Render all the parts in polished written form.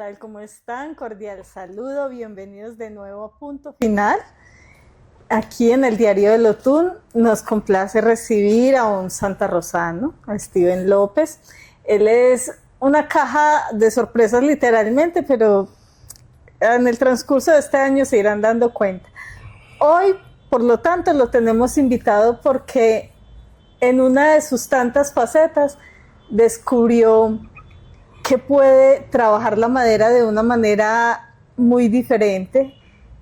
tal? ¿Cómo están? Cordial saludo, bienvenidos de nuevo a Punto Final. Aquí en el Diario del Otún nos complace recibir a un santarrosano, a Steven López. Él es una caja de sorpresas literalmente, pero en el transcurso de este año se irán dando cuenta. Hoy, por lo tanto, lo tenemos invitado porque en una de sus tantas facetas descubrió que puede trabajar la madera de una manera muy diferente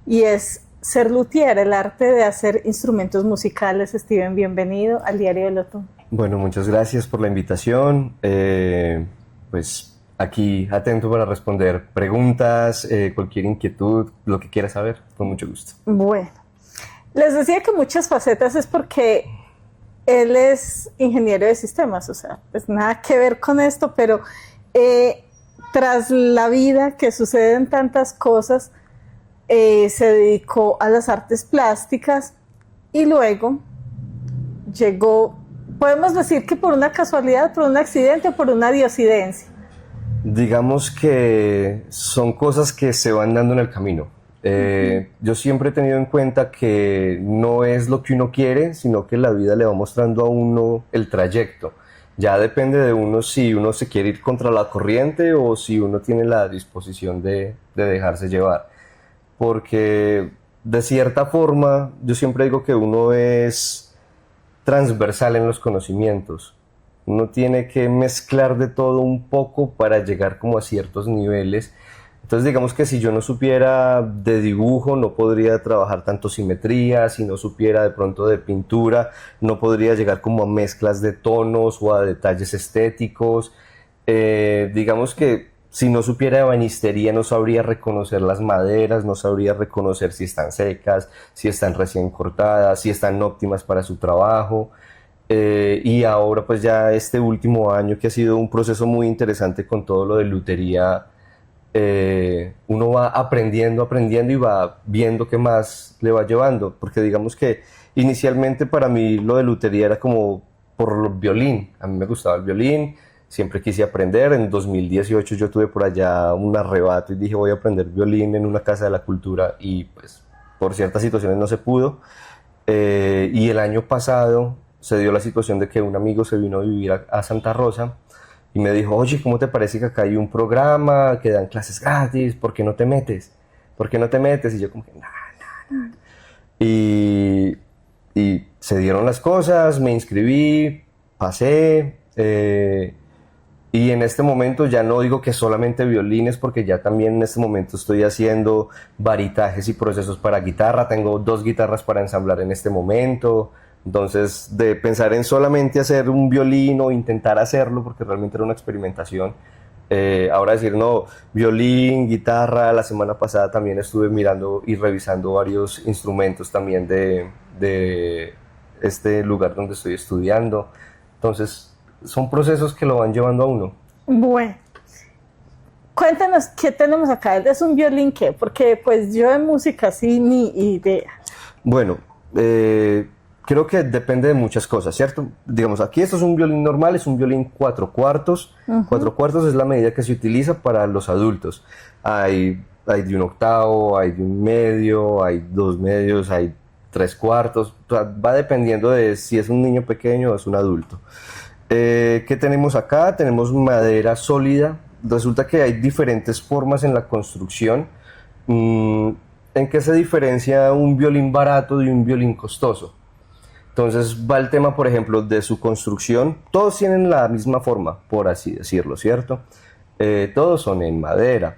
y es ser luthier, el arte de hacer instrumentos musicales. Steven, bienvenido al Diario del Otún. Bueno, muchas gracias por la invitación. Pues aquí atento para responder preguntas, cualquier inquietud, lo que quieras saber, con mucho gusto. Bueno, les decía que muchas facetas es porque él es ingeniero de sistemas, o sea, pues nada que ver con esto, pero tras la vida que suceden tantas cosas, se dedicó a las artes plásticas y luego llegó, podemos decir que por una casualidad, por un accidente o por una diosidencia. Digamos que son cosas que se van dando en el camino. Yo siempre he tenido en cuenta que no es lo que uno quiere, sino que la vida le va mostrando a uno el trayecto. Ya depende de uno si uno se quiere ir contra la corriente o si uno tiene la disposición de dejarse llevar. Porque de cierta forma yo siempre digo que uno es transversal en los conocimientos. Uno tiene que mezclar de todo un poco para llegar como a ciertos niveles. Entonces digamos que si yo no supiera de dibujo no podría trabajar tanto simetría, si no supiera de pronto de pintura no podría llegar como a mezclas de tonos o a detalles estéticos. Digamos que si no supiera de ebanistería no sabría reconocer las maderas, no sabría reconocer si están secas, si están recién cortadas, si están óptimas para su trabajo. Y ahora pues ya este último año que ha sido un proceso muy interesante con todo lo de lutería, uno va aprendiendo y va viendo qué más le va llevando, porque digamos que inicialmente para mí lo de lutería era como por el violín. A mí me gustaba el violín, siempre quise aprender. En 2018 yo tuve por allá un arrebato y dije voy a aprender violín en una casa de la cultura y pues por ciertas situaciones no se pudo. Y el año pasado se dio la situación de que un amigo se vino a vivir a Santa Rosa y me dijo, oye, ¿cómo te parece que acá hay un programa que dan clases gratis? ¿Por qué no te metes? ¿Por qué no te metes? Y yo como que, nah. Y se dieron las cosas, me inscribí, pasé, y en este momento ya no digo que solamente violines, porque ya también en este momento estoy haciendo varitajes y procesos para guitarra. Tengo 2 guitarras para ensamblar en este momento. Entonces, de pensar en solamente hacer un violín o intentar hacerlo, porque realmente era una experimentación, ahora decir, no, violín, guitarra. La semana pasada también estuve mirando y revisando varios instrumentos también de este lugar donde estoy estudiando. Entonces, son procesos que lo van llevando a uno. Bueno, cuéntanos qué tenemos acá. ¿Es un violín qué? Porque pues yo de música sí ni idea. Bueno, creo que depende de muchas cosas, ¿cierto? Digamos, aquí esto es un violín normal, es un violín 4/4. 4/4 es la medida que se utiliza para los adultos. Hay de 1/8, hay de 1/2, hay 2/2, hay 3/4. O sea, va dependiendo de si es un niño pequeño o es un adulto. ¿Qué tenemos acá? Tenemos madera sólida. Resulta que hay diferentes formas en la construcción. ¿En qué se diferencia un violín barato de un violín costoso? Entonces va el tema, por ejemplo, de su construcción. Todos tienen la misma forma, por así decirlo, ¿cierto? Todos son en madera,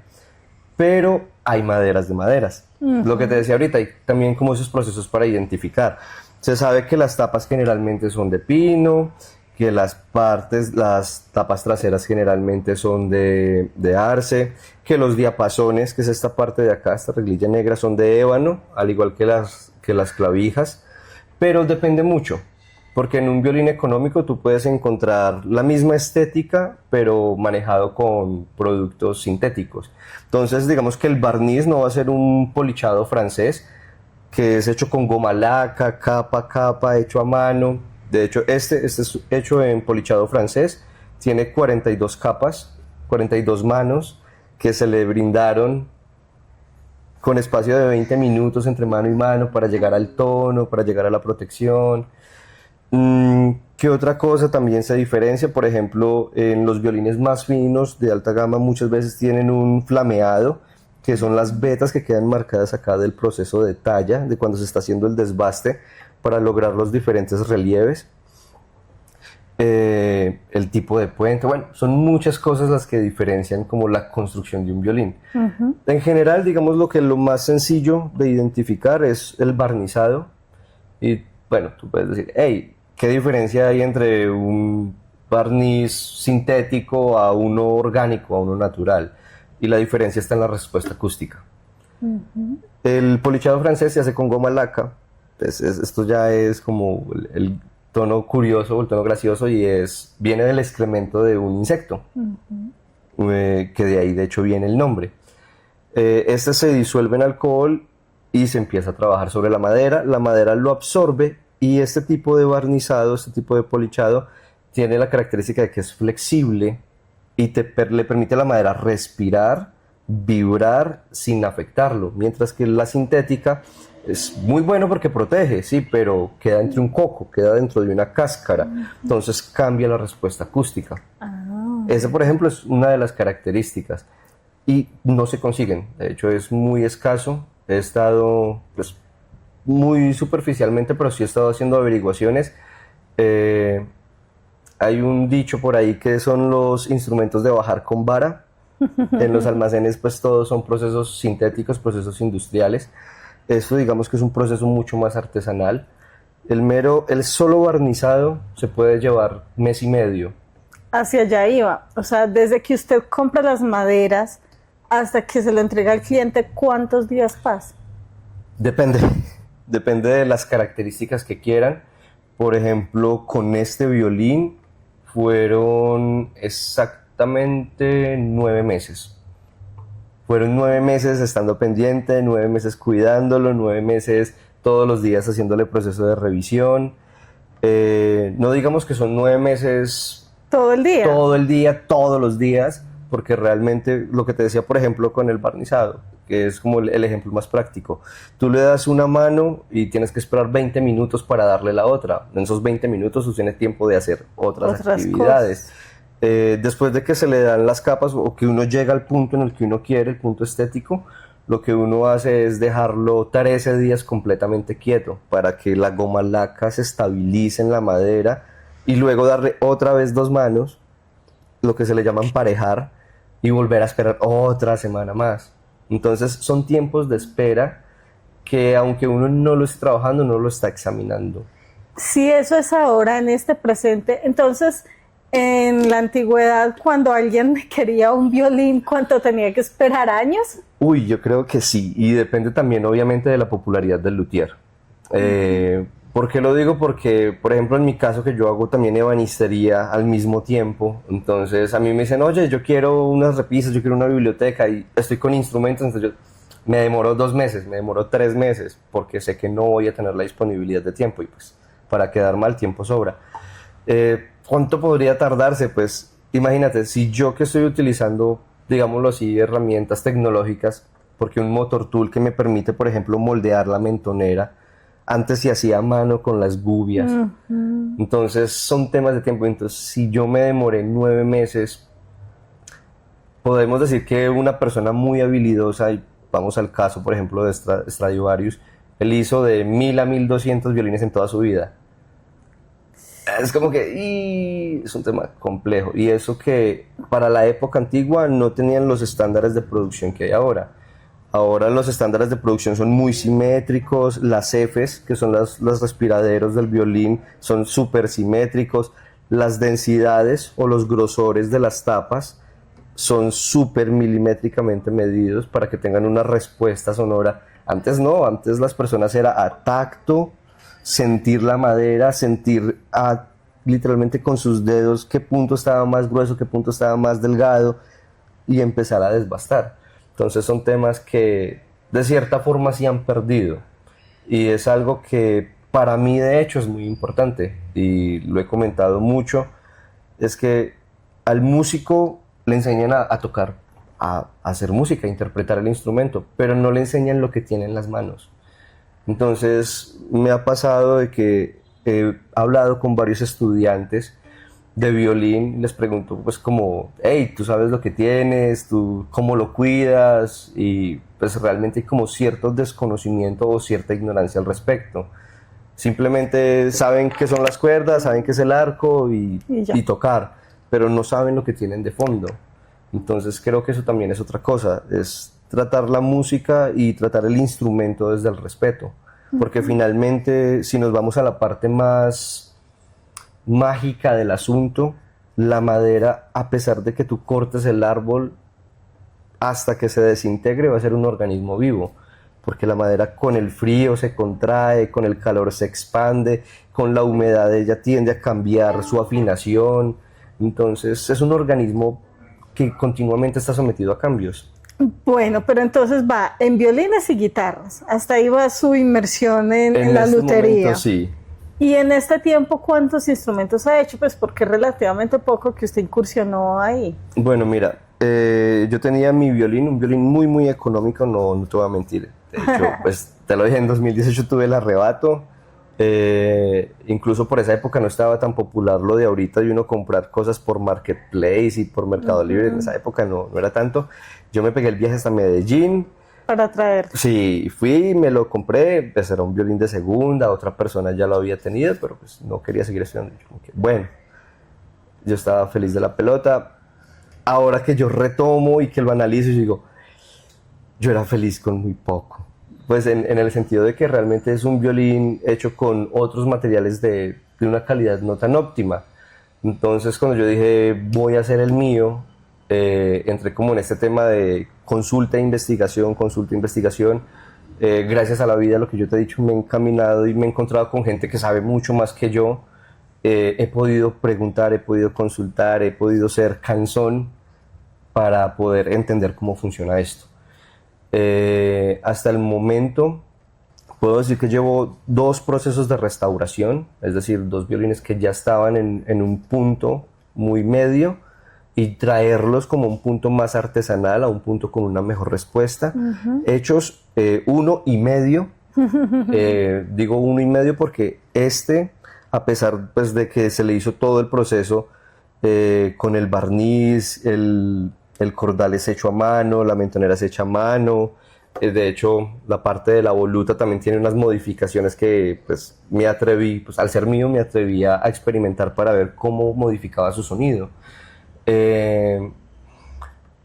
pero hay maderas de maderas. Lo que te decía ahorita, hay también como esos procesos para identificar. Se sabe que las tapas generalmente son de pino, que las tapas traseras generalmente son de arce, que los diapasones, que es esta parte de acá, esta reglilla negra, son de ébano, al igual que las clavijas. Pero depende mucho, porque en un violín económico tú puedes encontrar la misma estética, pero manejado con productos sintéticos. Entonces, digamos que el barniz no va a ser un polichado francés, que es hecho con goma laca, capa a capa, hecho a mano. De hecho, este es hecho en polichado francés, tiene 42 capas, 42 manos, que se le brindaron con espacio de 20 minutos entre mano y mano para llegar al tono, para llegar a la protección. ¿Qué otra cosa también se diferencia? Por ejemplo, en los violines más finos de alta gama muchas veces tienen un flameado, que son las vetas que quedan marcadas acá del proceso de talla, de cuando se está haciendo el desbaste, para lograr los diferentes relieves. El tipo de puente, bueno, son muchas cosas las que diferencian como la construcción de un violín. En general, digamos lo más sencillo de identificar es el barnizado. Y bueno, tú puedes decir, hey, ¿qué diferencia hay entre un barniz sintético a uno orgánico, a uno natural? Y la diferencia está en la respuesta acústica. El polichado francés se hace con goma laca. Pues esto ya es como el tono curioso o el tono gracioso, y viene del excremento de un insecto, que de ahí de hecho viene el nombre. Este se disuelve en alcohol y se empieza a trabajar sobre la madera lo absorbe, y este tipo de barnizado, este tipo de polichado, tiene la característica de que es flexible y le permite a la madera respirar, vibrar sin afectarlo, mientras que la sintética es muy bueno porque protege, sí, pero queda entre un coco, queda dentro de una cáscara, entonces cambia la respuesta acústica. Esa, por ejemplo, es una de las características y no se consiguen, de hecho es muy escaso. He estado, pues, muy superficialmente, pero sí he estado haciendo averiguaciones. Hay un dicho por ahí que son los instrumentos de bajar con vara. En los almacenes pues todos son procesos sintéticos, procesos industriales. Esto digamos que es un proceso mucho más artesanal. El solo barnizado se puede llevar mes y medio. Hacia allá iba, o sea, desde que usted compra las maderas hasta que se lo entrega al cliente, ¿cuántos días pasa? Depende de las características que quieran. Por ejemplo, con este violín fueron exactamente 9 meses. Fueron 9 meses estando pendiente, 9 meses cuidándolo, 9 meses todos los días haciéndole proceso de revisión. No digamos que son 9 meses ¿Todo el día? todo el día, todos los días, porque realmente lo que te decía, por ejemplo, con el barnizado, que es como el ejemplo más práctico. Tú le das una mano y tienes que esperar 20 minutos para darle la otra. En esos 20 minutos tú tienes tiempo de hacer otras actividades. Después de que se le dan las capas o que uno llega al punto en el que uno quiere, el punto estético, lo que uno hace es dejarlo 13 días completamente quieto para que la goma laca se estabilice en la madera, y luego darle otra vez 2 manos, lo que se le llama emparejar, y volver a esperar otra semana más. Entonces son tiempos de espera que, aunque uno no lo esté trabajando, no lo está examinando. Si eso es ahora, en este presente, entonces en la antigüedad, cuando alguien quería un violín, ¿cuánto tenía que esperar? ¿Años? Uy, yo creo que sí, y depende también obviamente de la popularidad del luthier. ¿Por qué lo digo? Porque, por ejemplo, en mi caso, que yo hago también ebanistería al mismo tiempo, entonces a mí me dicen, oye, yo quiero unas repisas, yo quiero una biblioteca, y estoy con instrumentos, entonces me demoró 2 meses, me demoró 3 meses, porque sé que no voy a tener la disponibilidad de tiempo, y pues para quedar mal tiempo sobra. ¿Cuánto podría tardarse? Pues imagínate, si yo que estoy utilizando, digámoslo así, herramientas tecnológicas, porque un motor tool que me permite, por ejemplo, moldear la mentonera, antes se hacía a mano con las gubias. Entonces son temas de tiempo. Entonces, si yo me demoré 9 meses, podemos decir que una persona muy habilidosa, y vamos al caso, por ejemplo, de Stradivarius, él hizo de 1000 a 1200 violines en toda su vida. Es como que es un tema complejo, y eso que para la época antigua no tenían los estándares de producción que hay ahora. Ahora los estándares de producción son muy simétricos, las Fs, que son los respiraderos del violín, son súper simétricos, las densidades o los grosores de las tapas son súper milimétricamente medidos para que tengan una respuesta sonora. Antes no, antes las personas era a tacto, sentir la madera, sentir literalmente con sus dedos qué punto estaba más grueso, qué punto estaba más delgado, y empezar a desbastar. Entonces son temas que de cierta forma sí han perdido, y es algo que para mí de hecho es muy importante, y lo he comentado mucho, es que al músico le enseñan a tocar a hacer música, a interpretar el instrumento, pero no le enseñan lo que tiene en las manos. Entonces me ha pasado de que he hablado con varios estudiantes de violín, les pregunto pues como, hey, tú sabes lo que tienes, tú cómo lo cuidas, y pues realmente hay como cierto desconocimiento o cierta ignorancia al respecto. Simplemente saben qué son las cuerdas, saben qué es el arco y tocar, pero no saben lo que tienen de fondo. Entonces creo que eso también es otra cosa, es tratar la música y tratar el instrumento desde el respeto, porque finalmente si nos vamos a la parte más mágica del asunto, la madera, a pesar de que tú cortes el árbol hasta que se desintegre, va a ser un organismo vivo, porque la madera con el frío se contrae, con el calor se expande, con la humedad ella tiende a cambiar su afinación, entonces es un organismo que continuamente está sometido a cambios. Bueno, pero entonces va en violines y guitarras. Hasta ahí va su inmersión en la este lutería. Momento, sí. Y en este tiempo, ¿cuántos instrumentos ha hecho? Pues porque es relativamente poco que usted incursionó ahí. Bueno, mira, yo tenía mi violín, un violín muy, muy económico, no, no te voy a mentir. De hecho, pues te lo dije, en 2018 tuve el arrebato. Incluso por esa época no estaba tan popular lo de ahorita de uno comprar cosas por Marketplace y por Mercado Libre. En esa época no, no era tanto. Yo me pegué el viaje hasta Medellín. Para traer. Sí, fui, me lo compré, pues era un violín de segunda, otra persona ya lo había tenido, pero pues no quería seguir estudiando. Yo como que, bueno, yo estaba feliz de la pelota. Ahora que yo retomo y que lo analizo, yo digo, yo era feliz con muy poco. Pues en el sentido de que realmente es un violín hecho con otros materiales de una calidad no tan óptima. Entonces cuando yo dije, voy a hacer el mío, entré como en este tema de consulta e investigación, consulta e investigación. Gracias a la vida, lo que yo te he dicho, me he encaminado y me he encontrado con gente que sabe mucho más que yo. He podido preguntar, he podido consultar, he podido ser cansón para poder entender cómo funciona esto. Hasta el momento puedo decir que llevo 2 procesos de restauración, es decir, 2 violines que ya estaban en un punto muy medio, y traerlos como un punto más artesanal, a un punto con una mejor respuesta, hechos 1,5. Digo 1,5 porque a pesar pues, de que se le hizo todo el proceso con el barniz, el cordal es hecho a mano, la mentonera es hecha a mano. De hecho, la parte de la voluta también tiene unas modificaciones que pues, me atreví, pues, al ser mío, me atreví a experimentar para ver cómo modificaba su sonido.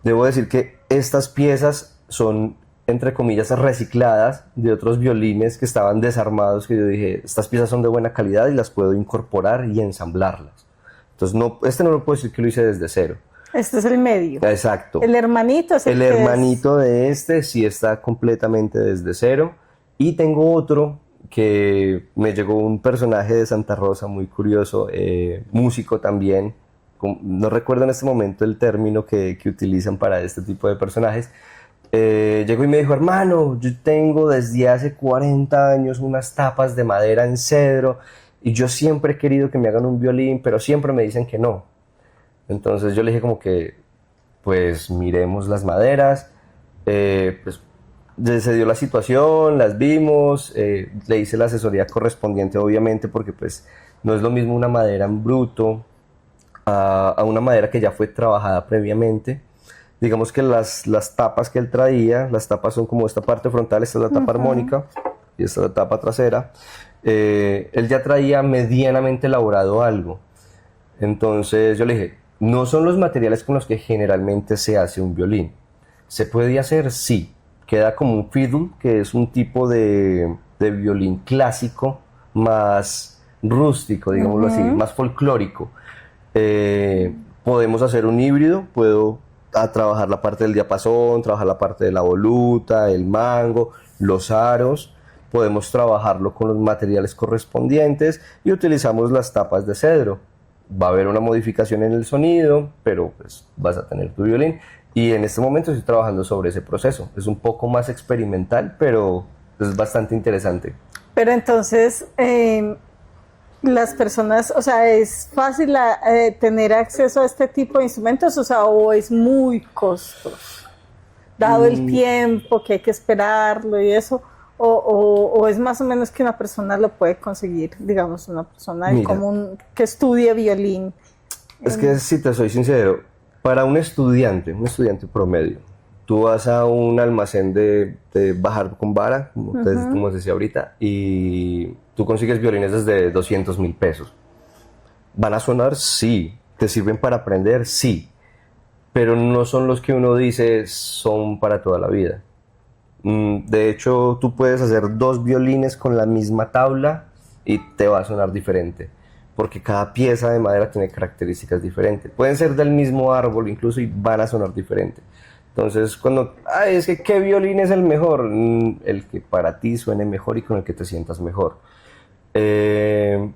Debo decir que estas piezas son, entre comillas, recicladas de otros violines que estaban desarmados, que yo dije, estas piezas son de buena calidad y las puedo incorporar y ensamblarlas. Entonces, no, no lo puedo decir que lo hice desde cero. Este es el medio. Exacto. El hermanito es el hermanito de este sí está completamente desde cero. Y tengo otro que me llegó un personaje de Santa Rosa muy curioso, músico también. No recuerdo en este momento el término que utilizan para este tipo de personajes. Llegó y me dijo, hermano, yo tengo desde hace 40 años unas tapas de madera en cedro y yo siempre he querido que me hagan un violín, pero siempre me dicen que no. Entonces yo le dije como que, pues miremos las maderas, pues se dio la situación, las vimos, le hice la asesoría correspondiente obviamente porque pues no es lo mismo una madera en bruto a una madera que ya fue trabajada previamente. Digamos que las tapas que él traía, las tapas son como esta parte frontal, esta es la tapa armónica y esta es la tapa trasera. Él ya traía medianamente elaborado algo. Entonces yo le dije, no son los materiales con los que generalmente se hace un violín. ¿Se puede hacer? Sí. Queda como un fiddle, que es un tipo de violín clásico, más rústico, digámoslo así, más folclórico. Podemos hacer un híbrido, puedo trabajar la parte del diapasón, trabajar la parte de la voluta, el mango, los aros. Podemos trabajarlo con los materiales correspondientes y utilizamos las tapas de cedro. Va a haber una modificación en el sonido, pero pues vas a tener tu violín. Y en este momento estoy trabajando sobre ese proceso. Es un poco más experimental, pero es bastante interesante. Pero entonces, las personas, o sea, ¿es fácil tener acceso a este tipo de instrumentos, o sea, o es muy costoso, dado el tiempo que hay que esperarlo y eso, o es más o menos que una persona lo puede conseguir, digamos, una persona Mira, común que estudie violín? es que si te soy sincero, para un estudiante promedio, tú vas a un almacén de bajar con vara, como te decía ahorita, y tú consigues violines desde 200.000 pesos. ¿Van a sonar? Sí. ¿Te sirven para aprender? Sí. Pero no son los que uno dice son para toda la vida. De hecho, tú puedes hacer 2 violines con la misma tabla y te va a sonar diferente, porque cada pieza de madera tiene características diferentes. Pueden ser del mismo árbol incluso y van a sonar diferente. Entonces, es que ¿qué violín es el mejor? El que para ti suene mejor y con el que te sientas mejor. El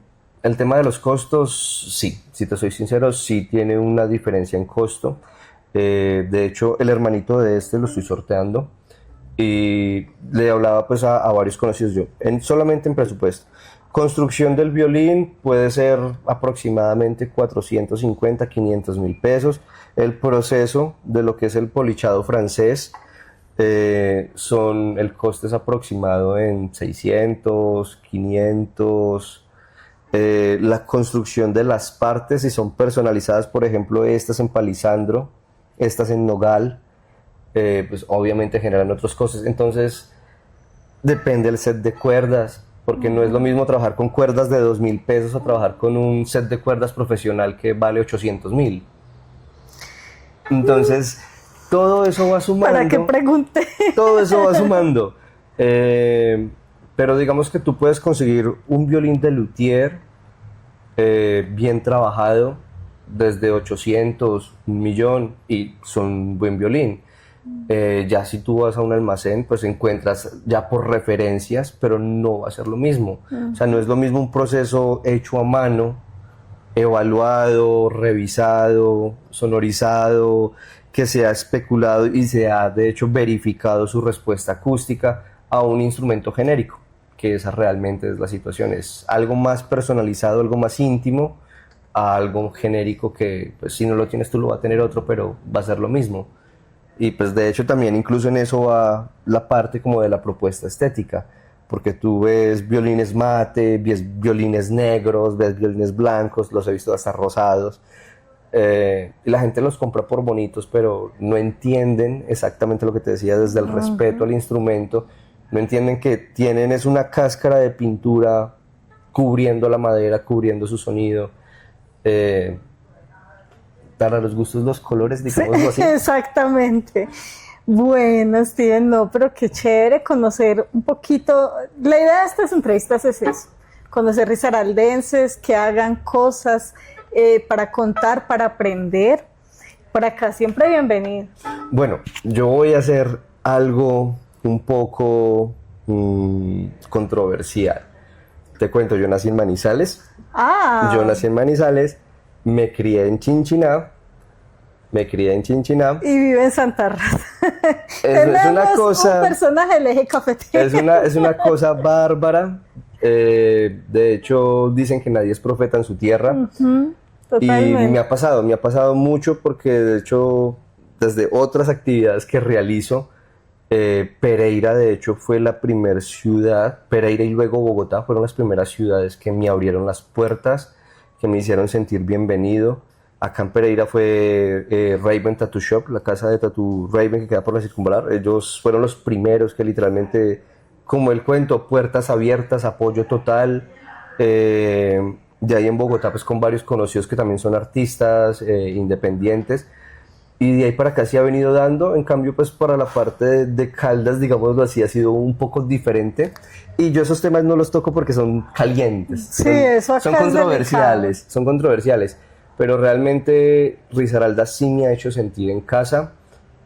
tema de los costos, sí, si te soy sincero, sí tiene una diferencia en costo. De hecho, el hermanito de este lo estoy sorteando y le hablaba pues a varios conocidos yo, solamente en presupuesto. Construcción del violín puede ser aproximadamente 450, 500.000 pesos. El proceso de lo que es el polichado francés, el coste es aproximado en 600, 500. La construcción de las partes, si son personalizadas, por ejemplo, estas en palisandro, estas en nogal, pues obviamente generan otros costes. Entonces, depende del set de cuerdas, porque no es lo mismo trabajar con cuerdas de 2.000 pesos o trabajar con un set de cuerdas profesional que vale 800.000. Entonces, todo eso va sumando. ¿Para qué pregunté? Todo eso va sumando. Pero digamos que tú puedes conseguir un violín de luthier bien trabajado desde 800, 1.000.000 y son un buen violín. Ya si tú vas a un almacén, pues encuentras ya por referencias, pero no va a ser lo mismo. O sea, no es lo mismo un proceso hecho a mano, evaluado, revisado, sonorizado, que se ha especulado y se ha de hecho verificado su respuesta acústica a un instrumento genérico, que esa realmente es la situación. Es algo más personalizado, algo más íntimo, a algo genérico que pues, si no lo tienes tú lo va a tener otro, pero va a ser lo mismo. Y pues de hecho también incluso en eso va la parte como de la propuesta estética, porque tú ves violines mate, ves violines negros, ves violines blancos, los he visto hasta rosados, y la gente los compra por bonitos, pero no entienden exactamente lo que te decía desde el respeto al instrumento, no entienden que es una cáscara de pintura cubriendo la madera, cubriendo su sonido. Para los gustos los colores, digámoslo así. Exactamente. Bueno, Steven, no, pero qué chévere conocer un poquito. La idea de estas entrevistas es eso, conocer risaraldenses, que hagan cosas para contar, para aprender. Por acá siempre bienvenido. Bueno, yo voy a hacer algo un poco controversial. Te cuento, yo nací en Manizales. Yo nací en Manizales, me crié en Chinchiná. Y vive en Santa Rosa. Es una cosa, un personaje del eje cafetero. Es una cosa bárbara. De hecho, dicen que nadie es profeta en su tierra. Totalmente. Y me ha pasado mucho porque de hecho, desde otras actividades que realizo, Pereira de hecho fue la primera ciudad, Pereira y luego Bogotá fueron las primeras ciudades que me abrieron las puertas, que me hicieron sentir bienvenido. Acá en Pereira fue Raven Tattoo Shop, la casa de Tattoo Raven que queda por la Circunvalar. Ellos fueron los primeros que literalmente, como el cuento, puertas abiertas, apoyo total. De ahí en Bogotá, pues con varios conocidos que también son artistas independientes. Y de ahí para acá sí ha venido dando. En cambio, pues para la parte de Caldas, digámoslo así, ha sido un poco diferente. Y yo esos temas no los toco porque son calientes. Sí, eso acá son controversiales, son controversiales. Pero realmente Risaralda sí me ha hecho sentir en casa.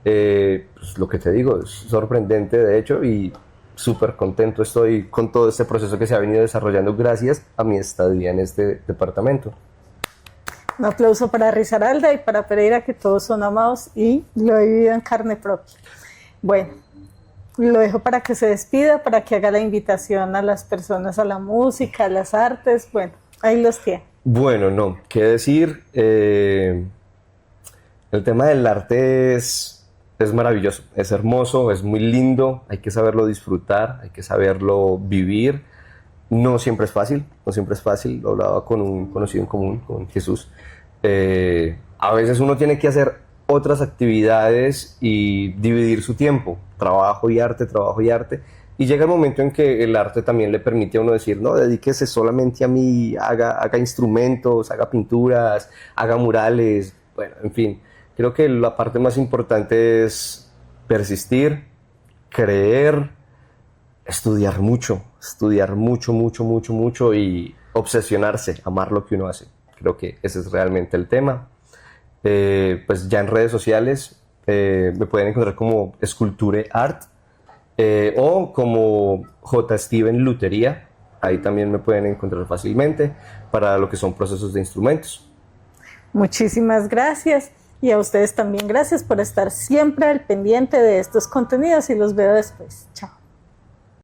Pues lo que te digo, es sorprendente de hecho y súper contento estoy con todo este proceso que se ha venido desarrollando gracias a mi estadía en este departamento. Un aplauso para Risaralda y para Pereira, que todos son amados y lo he vivido en carne propia. Bueno, lo dejo para que se despida, para que haga la invitación a las personas a la música, a las artes. Bueno, Ahí los tiene. Bueno, no, qué decir. El tema del arte es maravilloso, es hermoso, es muy lindo, hay que saberlo disfrutar, hay que saberlo vivir. No siempre es fácil, no siempre es fácil. Lo hablaba con un conocido en común, con Jesús. A veces uno tiene que hacer otras actividades y dividir su tiempo, trabajo y arte, trabajo y arte. Y llega el momento en que el arte también le permite a uno decir, no, dedíquese solamente a mí, haga instrumentos, haga pinturas, haga murales, bueno, en fin. Creo que la parte más importante es persistir, creer, estudiar mucho, mucho, mucho, mucho y obsesionarse, amar lo que uno hace. Creo que ese es realmente el tema. Pues ya en redes sociales me pueden encontrar como Esculture Art o como J. Steven Lutería. Ahí también me pueden encontrar fácilmente para lo que son procesos de instrumentos. Muchísimas gracias. Y a ustedes también gracias por estar siempre al pendiente de estos contenidos y los veo después. Chao.